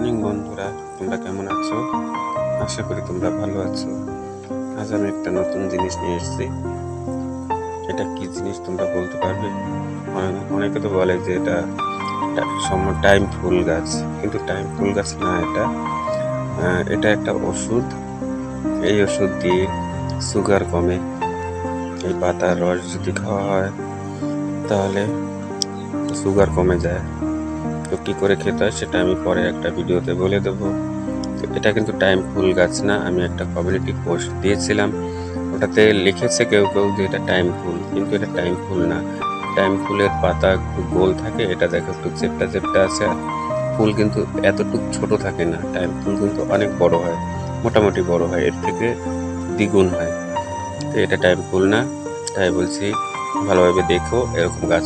Morning বন্ধুরা, তোমরা কেমন আছো? আশা করি তোমরা ভালো আছো। আজ আমি একটা নতুন জিনিস নিয়ে এসেছি। এটা কি জিনিস তোমরা বলতে পারবে? অনেকে তো বলে যে এটা টাইম ফুল গাছ, কিন্তু টাইম ফুল গাছ না। এটা একটা ওষুধ। এই ওষুধ দিয়ে সুগার কমে। এই পাতার রস যদি খাওয়া হয় তাহলে সুগার কমে যায়। তো কী করে খেতে হয় সেটা আমি পরে একটা ভিডিওতে বলে দেবো। তো এটা কিন্তু টাইম ফুল গাছ না। আমি একটা কমিউনিটি পোস্ট দিয়েছিলাম, ওটাতে লিখেছে কেউ কেউ যে এটা টাইম ফুল, কিন্তু এটা টাইম ফুল না। টাইম ফুলের পাতা একটু গোল থাকে, এটা দেখো একটু চেপটা চেপটা আছে। আর ফুল কিন্তু এতটুকু ছোট থাকে না, টাইম ফুল কিন্তু অনেক বড় হয়, মোটামুটি বড় হয়, এর থেকে দ্বিগুণ হয়। তো এটা টাইম ফুল না, তাই বলছি ভালোভাবে দেখো। এরকম গাছ